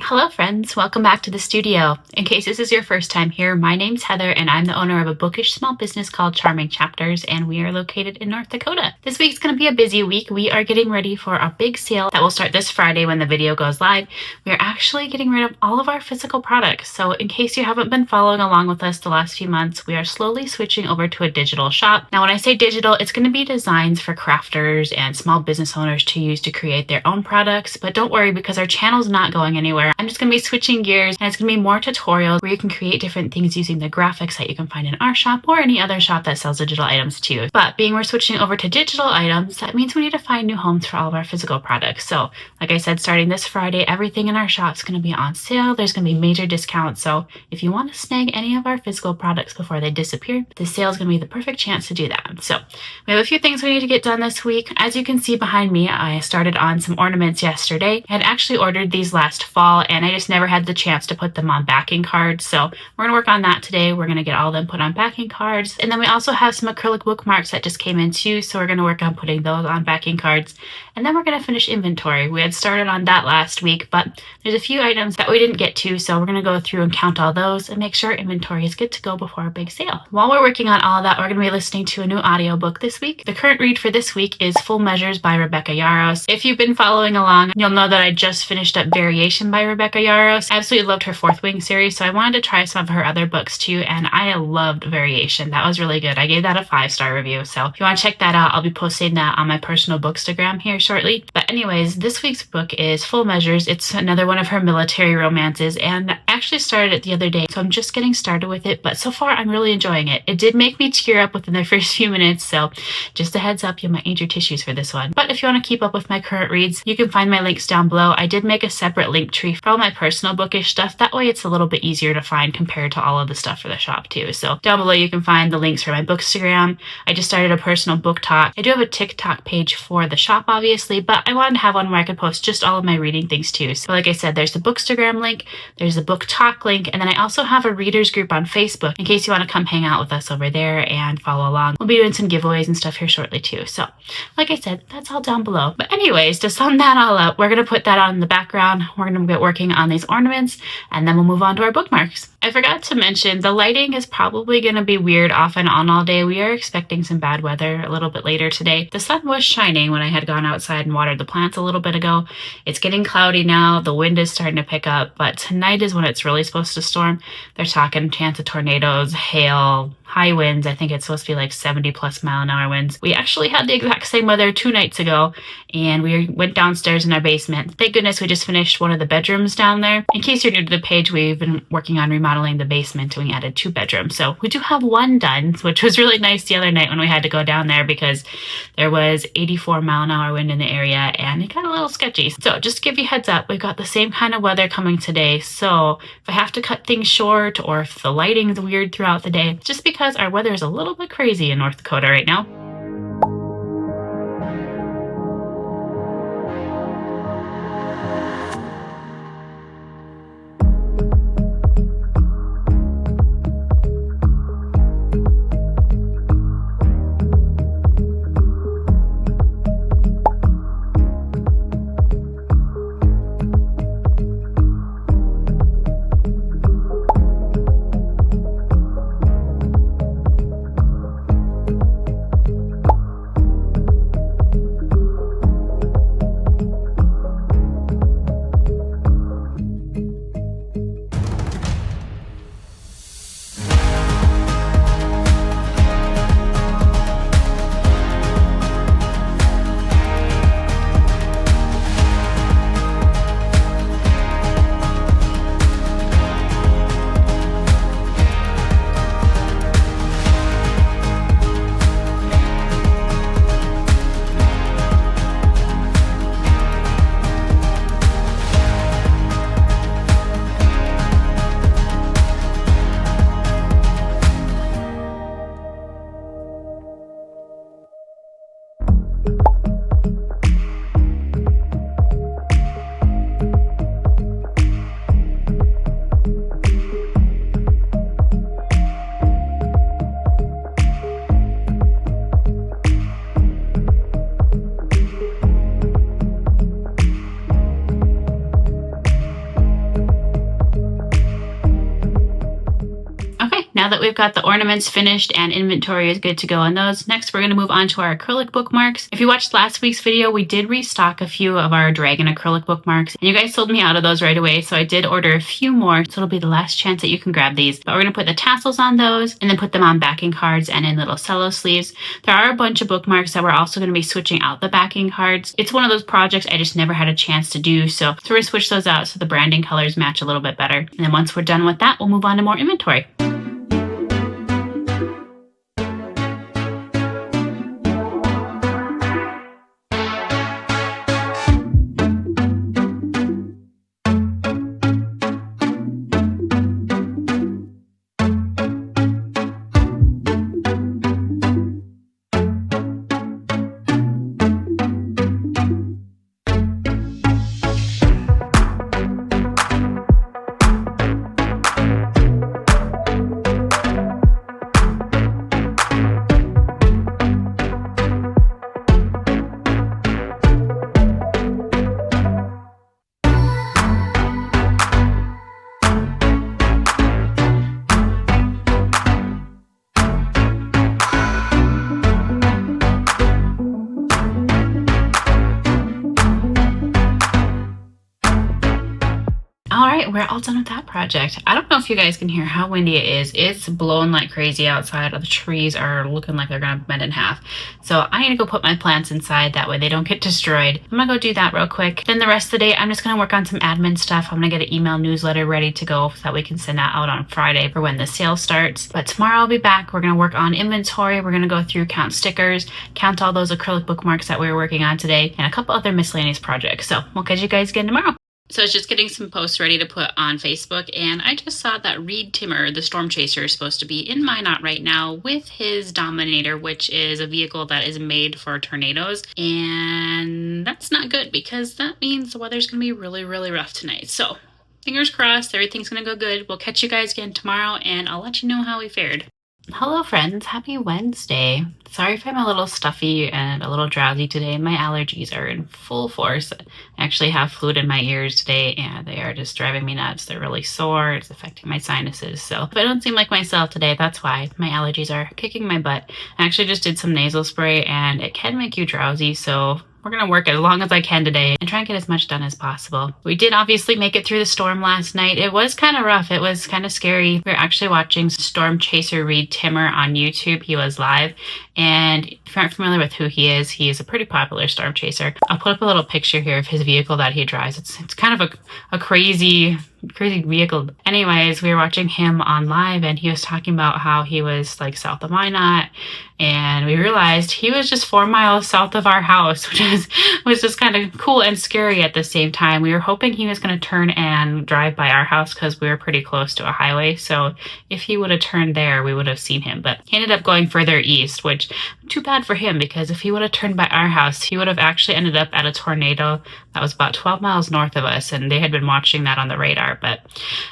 Hello friends, welcome back to the studio. In case this is your first time here, my name's Heather and I'm the owner of a bookish small business called Charming Chapters, and we are located in North Dakota. This week's going to be a busy week. We are getting ready for a big sale that will start this Friday when the video goes live. We are actually getting rid of all of our physical products. So in case you haven't been following along with us the last few months, we are slowly switching over to a digital shop. Now when I say digital, it's going to be designs for crafters and small business owners to use to create their own products, but don't worry because our channel's not going anywhere. I'm just going to be switching gears and it's going to be more tutorials where you can create different things using the graphics that you can find in our shop or any other shop that sells digital items too. But being we're switching over to digital items, that means we need to find new homes for all of our physical products. So like I said, starting this Friday, everything in our shop is going to be on sale. There's going to be major discounts. So if you want to snag any of our physical products before they disappear, the sale is going to be the perfect chance to do that. So we have a few things we need to get done this week. As you can see behind me, I started on some ornaments yesterday. I had actually ordered these last fall and I just never had the chance to put them on backing cards. So we're going to work on that today. We're going to get all of them put on backing cards. And then we also have some acrylic bookmarks that just came in too. So we're going to work on putting those on backing cards. And then we're going to finish inventory. We had started on that last week, but there's a few items that we didn't get to. So we're going to go through and count all those and make sure inventory is good to go before our big sale. While we're working on all that, we're going to be listening to a new audiobook this week. The current read for this week is Full Measures by Rebecca Yarros. If you've been following along, you'll know that I just finished up Variation by Rebecca Yarros. I absolutely loved her Fourth Wing series, so I wanted to try some of her other books too, and I loved Variation. That was really good. I gave that a 5-star review, so if you want to check that out, I'll be posting that on my personal bookstagram here shortly. But anyways, this week's book is Full Measures. It's another one of her military romances, and I actually started it the other day, so I'm just getting started with it, but so far I'm really enjoying it. It did make me tear up within the first few minutes, so just a heads up, you might need your tissues for this one. But if you want to keep up with my current reads, you can find my links down below. I did make a separate link tree for all my personal bookish stuff. That way it's a little bit easier to find compared to all of the stuff for the shop too. So down below you can find the links for my bookstagram. I just started a personal book talk. I do have a TikTok page for the shop obviously, but I wanted to have one where I could post just all of my reading things too. So like I said, there's the bookstagram link, there's the book talk link, and then I also have a readers group on Facebook in case you want to come hang out with us over there and follow along. We'll be doing some giveaways and stuff here shortly too. So like I said, that's all down below. But anyways, to sum that all up, we're going to put that on in the background. We're going to get working on these ornaments and then we'll move on to our bookmarks. I forgot to mention the lighting is probably going to be weird off and on all day. We are expecting some bad weather a little bit later today. The sun was shining when I had gone outside and watered the plants a little bit ago. It's getting cloudy now. The wind is starting to pick up, but tonight is when it's really supposed to storm. They're talking chance of tornadoes, hail, high winds. I think it's supposed to be like 70+ mph winds. We actually had the exact same weather 2 nights ago and we went downstairs in our basement. Thank goodness we just finished one of the bedrooms down there. In case you're new to the page, we've been working on remodeling the basement and we added 2 bedrooms. So we do have one done, which was really nice the other night when we had to go down there because there was 84-mile-an-hour wind in the area and it got a little sketchy. So just to give you a heads up, we've got the same kind of weather coming today. So if I have to cut things short or if the lighting is weird throughout the day, just because our weather is a little bit crazy in North Dakota right now. now that we've got the ornaments finished and inventory is good to go on those, next we're going to move on to our acrylic bookmarks. If you watched last week's video, we did restock a few of our dragon acrylic bookmarks, and you guys sold me out of those right away, so I did order a few more, so it'll be the last chance that you can grab these. But we're going to put the tassels on those and then put them on backing cards and in little cello sleeves. There are a bunch of bookmarks that we're also going to be switching out the backing cards. It's one of those projects I just never had a chance to do, so we're going to switch those out so the branding colors match a little bit better. And then once we're done with that, we'll move on to more inventory. Alright, we're all done with that project. I don't know if you guys can hear how windy it is. It's blowing like crazy outside. The trees are looking like they're gonna bend in half. So I need to go put my plants inside, that way they don't get destroyed. I'm gonna go do that real quick. Then the rest of the day, I'm just gonna work on some admin stuff. I'm gonna get an email newsletter ready to go so that we can send that out on Friday for when the sale starts. But tomorrow I'll be back. We're gonna work on inventory. We're gonna go through, count stickers, count all those acrylic bookmarks that we were working on today, and a couple other miscellaneous projects. So we'll catch you guys again tomorrow. So I was just getting some posts ready to put on Facebook, and I just saw that Reed Timmer, the Storm Chaser, is supposed to be in Minot right now with his Dominator, which is a vehicle that is made for tornadoes. And that's not good because that means the weather's going to be really, really rough tonight. So fingers crossed, everything's going to go good. We'll catch you guys again tomorrow, and I'll let you know how we fared. Hello friends, happy Wednesday. Sorry if I'm a little stuffy and a little drowsy today. My allergies are in full force. I actually have fluid in my ears today and they are just driving me nuts. They're really sore. It's affecting my sinuses. So if I don't seem like myself today, that's why. My allergies are kicking my butt. I actually just did some nasal spray and it can make you drowsy, so we're going to work as long as I can today and try and get as much done as possible. We did obviously make it through the storm last night. It was kind of rough. It was kind of scary. We were actually watching Storm Chaser Reed Timmer on YouTube. He was live. And if you aren't familiar with who he is a pretty popular storm chaser. I'll put up a little picture here of his vehicle that he drives. It's kind of a crazy vehicle. Anyways, we were watching him on live and he was talking about how he was like south of Minot, and we realized he was just 4 miles south of our house, which was just kind of cool and scary at the same time. We were hoping he was going to turn and drive by our house because we were pretty close to a highway, so if he would have turned there, we would have seen him. But he ended up going further east, which too bad for him, because if he would have turned by our house, he would have actually ended up at a tornado that was about 12 miles north of us, and they had been watching that on the radar. But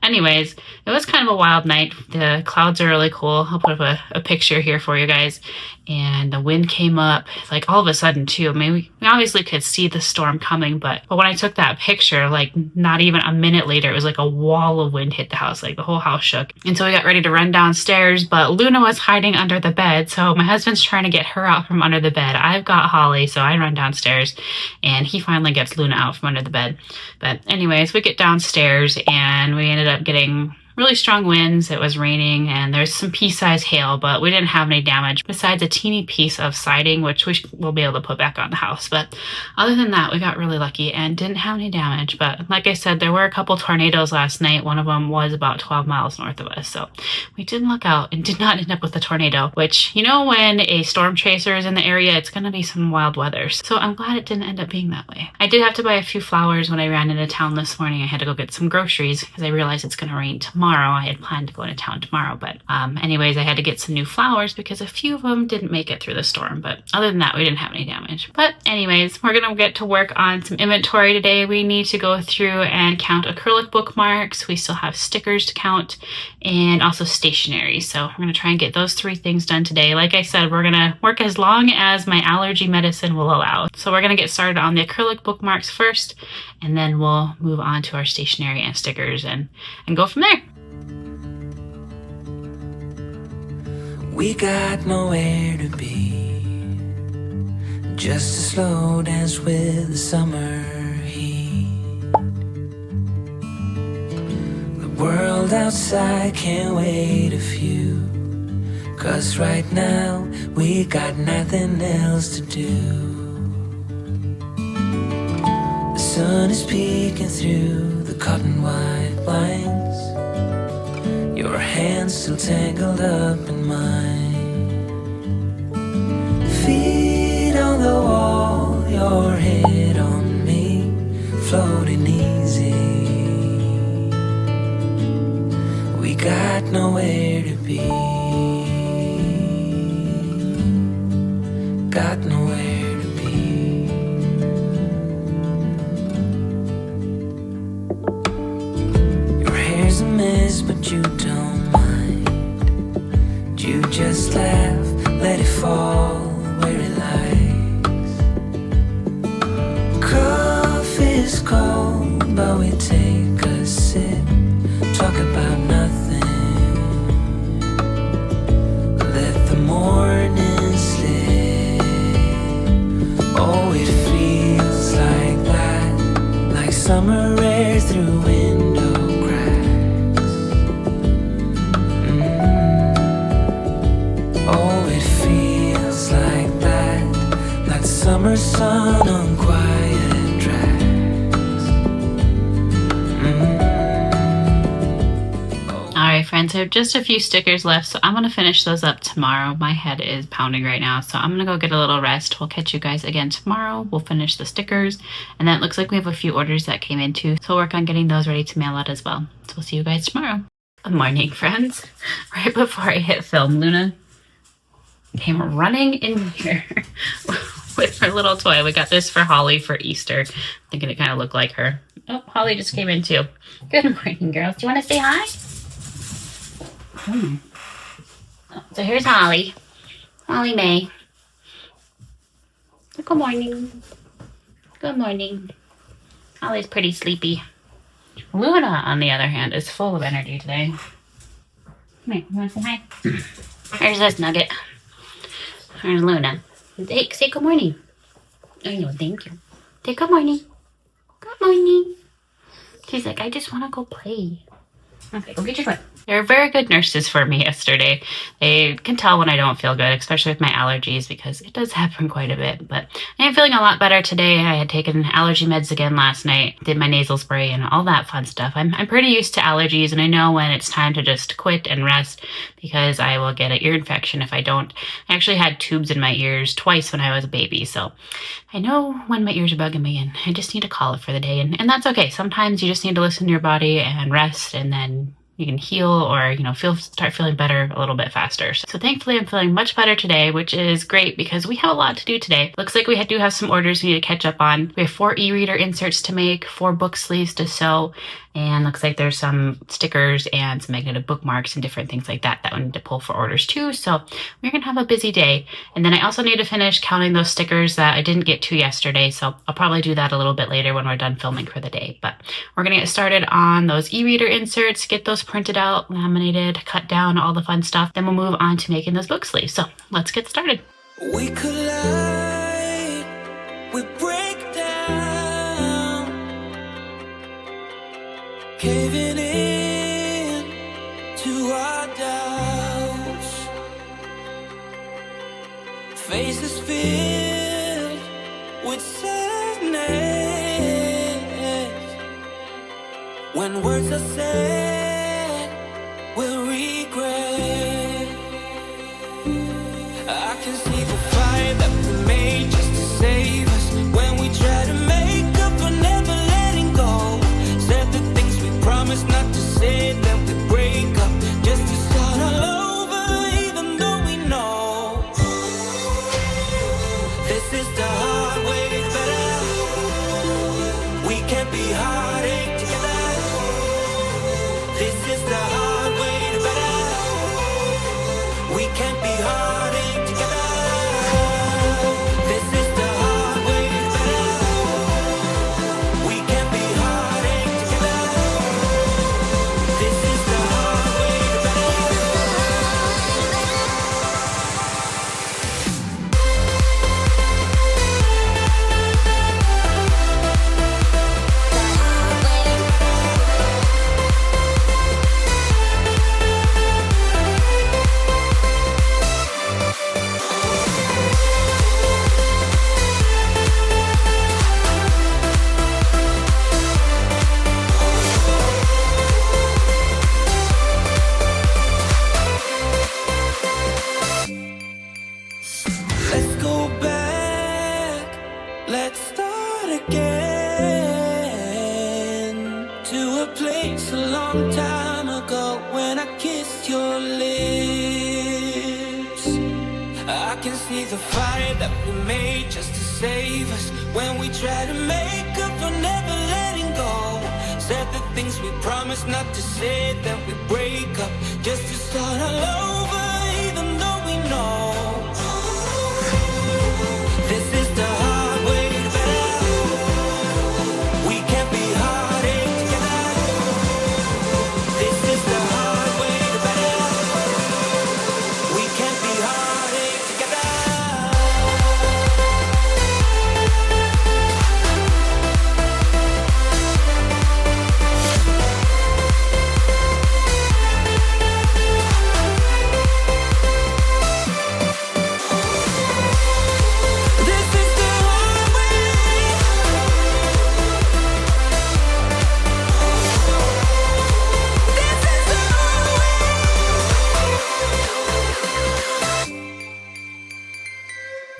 anyways, it was kind of a wild night. The clouds are really cool. I'll put up a picture here for you guys. And the wind came up like all of a sudden too. I mean, we obviously could see the storm coming, but when I took that picture, like not even a minute later, it was like a wall of wind hit the house. Like the whole house shook. And so we got ready to run downstairs, but Luna was hiding under the bed. So my husband's trying to get her out from under the bed. I've got Holly, so I run downstairs and he finally gets Luna out from under the bed. But anyways, we get downstairs and we ended up getting really strong winds. It was raining and there's some pea-sized hail, but we didn't have any damage besides a teeny piece of siding, which we'll be able to put back on the house. But other than that, we got really lucky and didn't have any damage. But like I said, there were a couple tornadoes last night. One of them was about 12 miles north of us. So we did luck out and did not end up with a tornado, which, you know, when a storm chaser is in the area, it's going to be some wild weather. So I'm glad it didn't end up being that way. I did have to buy a few flowers when I ran into town this morning. I had to go get some groceries because I realized it's going to rain tomorrow. I had planned to go into town tomorrow, but anyways, I had to get some new flowers because a few of them didn't make it through the storm. But other than that, we didn't have any damage. But anyways, we're gonna get to work on some inventory today. We need to go through and count acrylic bookmarks. We still have stickers to count and also stationery. So we're gonna try and get those 3 things done today. Like I said, we're gonna work as long as my allergy medicine will allow. So we're gonna get started on the acrylic bookmarks first, and then we'll move on to our stationery and stickers and go from there. We got nowhere to be, just a slow dance with the summer heat. The world outside can't wait a few, 'cause right now we got nothing else to do. The sun is peeking through the cotton white blinds, your hands still tangled up in mine. Feet on the wall, your head on me, floating easy. We got nowhere to be, got nowhere to be. Your hair's a mess, but you don't mind. You just laugh, let it fall where it lies. Coffee's cold, but we take a sip, talk about nothing, let the morning slip. Oh, it feels like that, like summer air through window cracks. Oh, it feels like that, like summer sun on quiet tracks. Alright friends, so just a few stickers left, so I'm going to finish those up tomorrow. My head is pounding right now, so I'm going to go get a little rest. We'll catch you guys again tomorrow. We'll finish the stickers, and then it looks like we have a few orders that came in too, so we'll work on getting those ready to mail out as well. So we'll see you guys tomorrow. Good morning friends. Right before I hit film, Luna came running in here with her little toy. We got this for Holly for Easter, thinking it kind of looked like her. Oh, Holly just came in too. Good morning girls. Do you want to say hi? So here's Holly. Holly Mae. Good morning. Good morning. Holly's pretty sleepy. Luna, on the other hand, is full of energy today. Come here, you want to say hi? There's this nugget. There's Luna. Say good morning. I know, thank you. Say good morning. Good morning. She's like, I just want to go play. Okay, go get your toy. They were very good nurses for me yesterday. They can tell when I don't feel good, especially with my allergies, because it does happen quite a bit. But I am feeling a lot better today. I had taken allergy meds again last night, did my nasal spray and all that fun stuff. I'm pretty used to allergies, and I know when it's time to just quit and rest, because I will get an ear infection if I don't. I actually had tubes in my ears twice when I was a baby, so I know when my ears are bugging me, and I just need to call it for the day. And that's okay. Sometimes you just need to listen to your body and rest, and then you can heal, or, you know, start feeling better a little bit faster. So thankfully I'm feeling much better today, which is great because we have a lot to do today. Looks like we do have some orders we need to catch up on. We have 4 e-reader inserts to make, 4 book sleeves to sew, and looks like there's some stickers and some magnetic bookmarks and different things like that we need to pull for orders too. So we're gonna have a busy day. And then I also need to finish counting those stickers that I didn't get to yesterday, so I'll probably do that a little bit later when we're done filming for the day. But we're gonna get started on those e-reader inserts, get those printed out, laminated, cut down, all the fun stuff. Then we'll move on to making those book sleeves. So let's get started. We collide, we break down, caving in to our doubts, faces filled with sadness. When words are said, we'll regret. I can see the fire that we made just to save us. When we try to make up for never letting go, said the things we promised not to say, then we break up just to start all over, even though we know this is the hard way better. We can't be heartache together. This is the hard way to better. We can't be heartache together. This is the hard way to better. We can't be heartache together. This is the hard way to better. start again to a place a long time ago when I kissed your lips. I can see the fire that we made just to save us when we try to make up for never letting go. Said the things we promised not to say, that we break up just to start all over, even though we know this is the hard way to better. We can't be heartache together. This is the hard way to better. We can't be heartache together.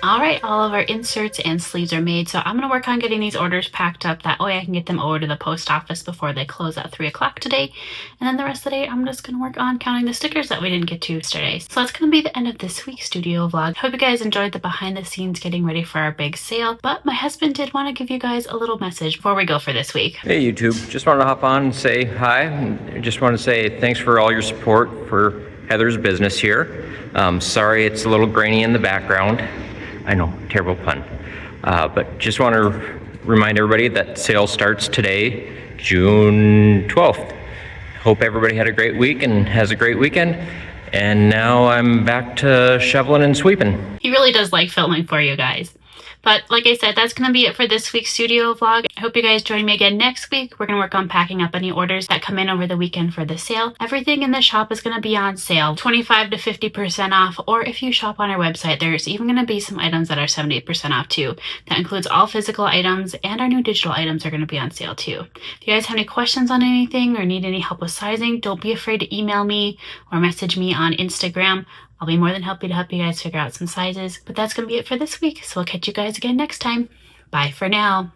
All right, all of our inserts and sleeves are made, so I'm going to work on getting these orders packed up. That way I can get them over to the post office before they close at 3 o'clock today. And then the rest of the day, I'm just going to work on counting the stickers that we didn't get to yesterday. So that's going to be the end of this week's studio vlog. Hope you guys enjoyed the behind the scenes getting ready for our big sale. But my husband did want to give you guys a little message before we go for this week. Hey YouTube, just wanted to hop on and say hi. Just want to say thanks for all your support for Heather's business here. Sorry it's a little grainy in the background. I know, terrible pun. But just want to remind everybody that sale starts today, June 12th. Hope everybody had a great week and has a great weekend. And now I'm back to shoveling and sweeping. He really does like filming for you guys. But like I said, that's going to be it for this week's studio vlog. I hope you guys join me again next week. We're going to work on packing up any orders that come in over the weekend for the sale. Everything in the shop is going to be on sale, 25 to 50% off. Or if you shop on our website, there's even going to be some items that are 78% off too. That includes all physical items, and our new digital items are going to be on sale too. If you guys have any questions on anything or need any help with sizing, don't be afraid to email me or message me on Instagram. I'll be more than happy to help you guys figure out some sizes. But that's going to be it for this week, so I'll catch you guys again next time. Bye for now.